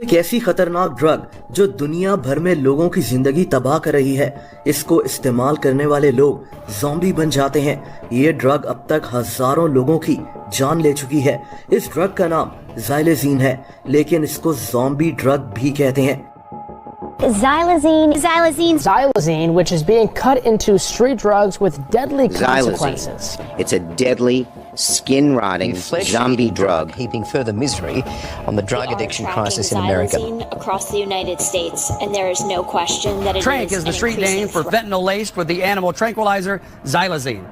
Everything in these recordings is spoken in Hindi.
एक ऐसी खतरनाक ड्रग जो दुनिया भर में लोगों की जिंदगी तबाह कर रही है। इसको इस्तेमाल करने वाले लोग ज़ॉम्बी बन जाते हैं। ये ड्रग अब तक हजारों लोगों की जान ले चुकी है। इस ड्रग का नाम ज़ाइलेज़ीन है, लेकिन इसको ज़ॉम्बी ड्रग भी कहते हैं। Xylazine, which is being cut into street drugs with deadly consequences. It's a deadly, skin-rotting zombie drug, heaping further misery on the drug addiction crisis in America. Across the United States, and there is no question that it Tranq is the street name for fentanyl laced with the animal tranquilizer Xylazine.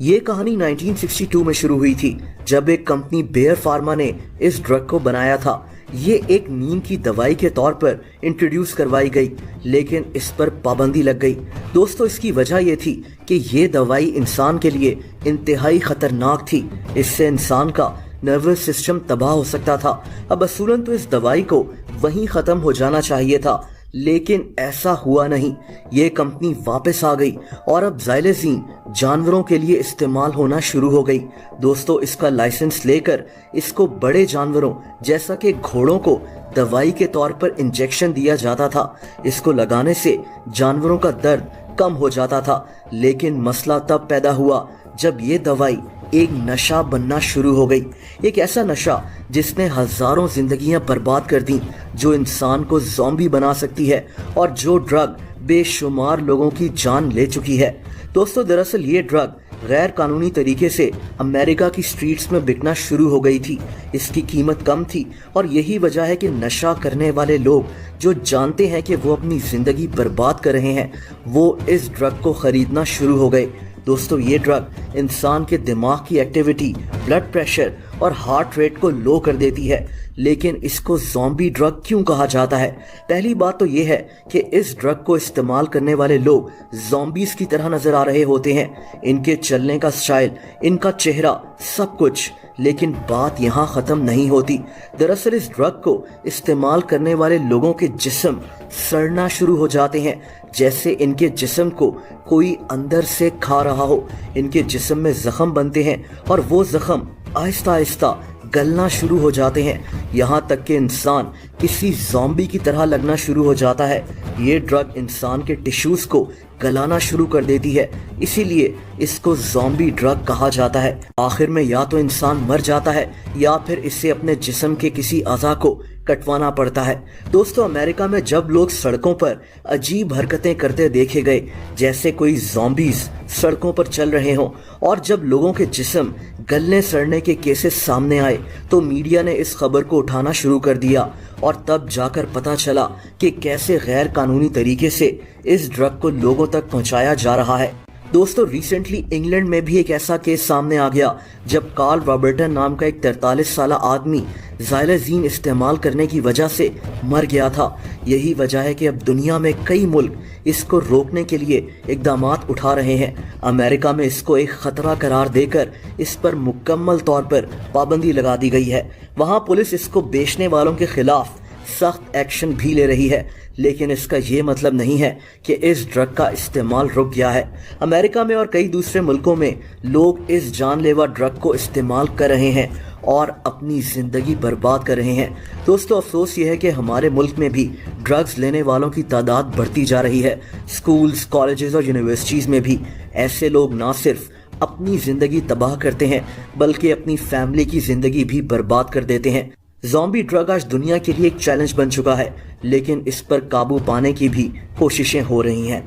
ये कहानी 1962 में शुरू हुई थी, जब एक कंपनी बेयर फार्मा ने इस ड्रग को बनाया था। ये एक नींद की दवाई के तौर पर इंट्रोड्यूस करवाई गई, लेकिन इस पर पाबंदी लग गई। दोस्तों, इसकी वजह ये थी कि ये दवाई इंसान के लिए इंतहाई खतरनाक थी। इससे इंसान का नर्वस सिस्टम तबाह हो सकता था। अब असूलन तो इस दवाई को वहीं खत्म हो जाना चाहिए था, लेकिन ऐसा हुआ नहीं। ये कंपनी वापस आ गई और अब ज़ाइलेज़ीन जानवरों के लिए इस्तेमाल होना शुरू हो गई। दोस्तों, इसका लाइसेंस लेकर इसको बड़े जानवरों जैसा कि घोड़ों को दवाई के तौर पर इंजेक्शन दिया जाता था। इसको लगाने से जानवरों का दर्द कम हो जाता था, लेकिन मसला तब पैदा हुआ जब ये दवाई एक नशा बनना शुरू हो गई। एक ऐसा नशा जिसने हजारों जिंदगियां बर्बाद कर दी, जो इंसान को ज़ॉम्बी बना सकती है और जो ड्रग बेशुमार लोगों की जान ले चुकी है। दोस्तों, दरअसल ये ड्रग गैर कानूनी तरीके से अमेरिका की स्ट्रीट्स में बिकना शुरू हो गई थी। इसकी कीमत कम थी और यही वजह है कि नशा करने वाले लोग जो जानते हैं कि वो अपनी जिंदगी बर्बाद कर रहे हैं, वो इस ड्रग को खरीदना शुरू हो गए। दोस्तों, ये ड्रग इंसान के दिमाग की एक्टिविटी, ब्लड प्रेशर और हार्ट रेट को लो कर देती है। लेकिन इसको ज़ॉम्बी ड्रग क्यों कहा जाता है? पहली बात तो ये है कि इस ड्रग को इस्तेमाल करने वाले लोग ज़ॉम्बीज़ की तरह नजर आ रहे होते हैं। इनके चलने का स्टाइल, इनका चेहरा, सब कुछ। लेकिन बात यहाँ ख़त्म नहीं होती। दरअसल इस ड्रग को इस्तेमाल करने वाले लोगों के जिस्म सड़ना शुरू हो जाते हैं, जैसे इनके जिस्म को कोई अंदर से खा रहा हो। इनके जिस्म में जख्म बनते हैं और वो जख्म आहिस्ता आहिस्ता गलना शुरू हो जाते हैं, यहाँ तक कि इंसान किसी ज़ॉम्बी की तरह लगना शुरू हो जाता है। ये ड्रग इंसान के टिश्यूज़ को गलाना शुरू कर देती है, इसीलिए इसको ज़ॉम्बी ड्रग कहा जाता है। आखिर में या तो इंसान मर जाता है या फिर इससे अपने जिस्म के किसी अज़ा को कटवाना पड़ता है। दोस्तों, अमेरिका में जब लोग सड़कों पर अजीब हरकतें करते देखे गए, जैसे कोई ज़ॉम्बीज़ सड़कों पर चल रहे हों, और जब लोगों के जिस्म गलने सड़ने के केसेस सामने आए, तो मीडिया ने इस खबर को उठाना शुरू कर दिया और तब जाकर पता चला कि कैसे गैर कानूनी तरीके से इस ड्रग को लोगों तक पहुंचाया जा रहा है। दोस्तों, रिसेंटली इंग्लैंड में भी एक ऐसा केस सामने आ गया, जब कार्ल रॉबर्टन नाम का एक 43 साला आदमी ज़ाइलेज़ीन इस्तेमाल करने की वजह से मर गया था। यही वजह है कि अब दुनिया में कई मुल्क इसको रोकने के लिए इक़दामात उठा रहे हैं। अमेरिका में इसको एक ख़तरा करार देकर इस पर मुकम्मल तौर पर पाबंदी लगा दी गई है। वहाँ पुलिस इसको बेचने वालों के खिलाफ सख्त एक्शन भी ले रही है, लेकिन इसका ये मतलब नहीं है कि इस ड्रग का इस्तेमाल रुक गया है। अमेरिका में और कई दूसरे मुल्कों में लोग इस जानलेवा ड्रग को इस्तेमाल कर रहे हैं और अपनी ज़िंदगी बर्बाद कर रहे हैं। दोस्तों, अफसोस ये है कि हमारे मुल्क में भी ड्रग्स लेने वालों की तादाद बढ़ती जा रही है। स्कूल्स, कॉलेजेस और यूनिवर्सिटीज़ में भी ऐसे लोग ना सिर्फ अपनी ज़िंदगी तबाह करते हैं, बल्कि अपनी फैमिली की ज़िंदगी भी बर्बाद कर देते हैं। ज़ॉम्बी ड्रग आज दुनिया के लिए एक चैलेंज बन चुका है, लेकिन इस पर काबू पाने की भी कोशिशें हो रही हैं।